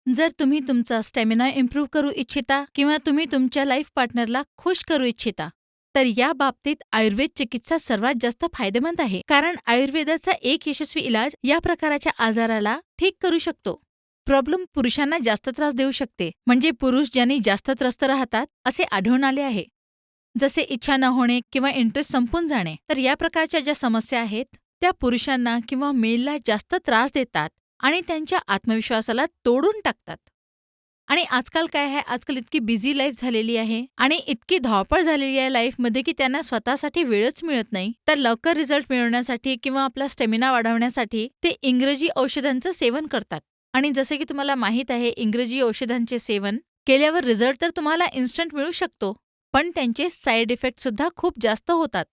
जर तुम्ही तुमचा स्टॅमिना इम्प्रूव्ह करू इच्छिता किंवा तुम्ही तुमच्या लाईफ पार्टनरला खुश करू इच्छिता, तर या बाबतीत आयुर्वेद चिकित्सा सर्वात जास्त फायदेमंद आहे. कारण आयुर्वेदाचा एक यशस्वी इलाज या प्रकारच्या आजाराला ठीक करू शकतो. प्रॉब्लेम पुरुषांना जास्त त्रास देऊ शकते, म्हणजे पुरुष ज्यांनी जास्त त्रस्त राहतात असे आढळून आले आहे. जसे इच्छा न होणे किंवा इंटरेस्ट संपून जाणे. तर या प्रकारच्या ज्या समस्या आहेत त्या पुरुषांना किंवा मेलला जास्त त्रास देतात आणि त्यांच्या आत्मविश्वासाला तोडून टाकतात. आणि आजकाल काय आहे, आजकाल इतकी बिझी लाईफ झालेली आहे आणि इतकी धावपळ झालेली आहे लाईफमध्ये की त्यांना स्वतःसाठी वेळच मिळत नाही. तर लवकर रिझल्ट मिळवण्यासाठी किंवा आपला स्टॅमिना वाढवण्यासाठी ते इंग्रजी औषधांचं सेवन करतात. आणि जसे की तुम्हाला माहीत आहे, इंग्रजी औषधांचे सेवन केल्यावर रिझल्ट तर तुम्हाला इन्स्टंट मिळू शकतो, पण त्यांचे साईड इफेक्ट सुद्धा खूप जास्त होतात.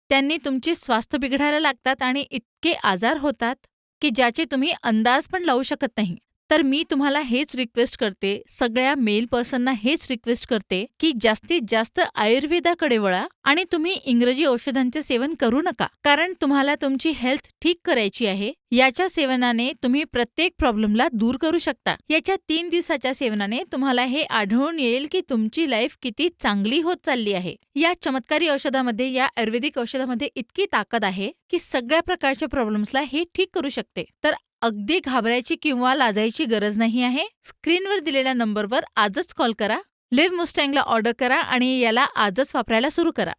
त्यांनी तुमचे स्वास्थ्य बिघडायला लागतात आणि इतके आजार होतात की ज्याचे तुम्ही अंदाज पण लावू शकत नाही. तर मी तुम्हाला हेच रिक्वेस्ट करते, सगळ्या मेल पर्सनना हेच रिक्वेस्ट करते की जास्तीत जास्त आयुर्वेदाकडे वळा आणि तुम्ही इंग्रजी औषधांचे सेवन करू नका. कारण तुम्हाला तुमची हेल्थ ठीक करायची आहे. याच्या सेवनाने तुम्ही प्रत्येक प्रॉब्लेमला दूर करू शकता. याच्या 3 दिवसाच्या सेवनाने तुम्हाला हे आढळून येईल की तुमची लाईफ किती चांगली होत चालली आहे. या चमत्कारी औषधामध्ये, या आयुर्वेदिक औषधामध्ये इतकी ताकद आहे की सगळ्या प्रकारच्या प्रॉब्लेम्सला हे ठीक करू शकते. तर अगदी घाबरायची किंवा लाजायची गरज नाही आहे. स्क्रीनवर दिलेल्या नंबरवर आजच कॉल करा. लिव्ह मुस्टँगला ऑर्डर करा आणि याला आजच वापरायला सुरू करा.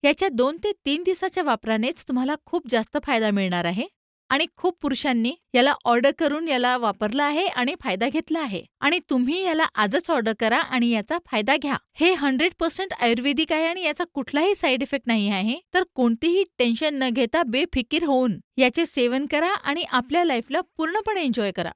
याच्या 2 ते 3 दिवसाच्या वापरानेच तुम्हाला खूप जास्त फायदा मिळणार आहे. आणि खूप पुरुषांनी याला ऑर्डर करून याला वापरलं आहे आणि फायदा घेतला आहे. आणि तुम्ही याला आजच ऑर्डर करा आणि याचा फायदा घ्या. हे 100% आयुर्वेदिक आहे आणि याचा कुठलाही साईड इफेक्ट नाही आहे. तर कोणतीही टेन्शन न घेता बेफिकीर होऊन याचे सेवन करा आणि आपल्या लाईफला पूर्णपणे एन्जॉय करा.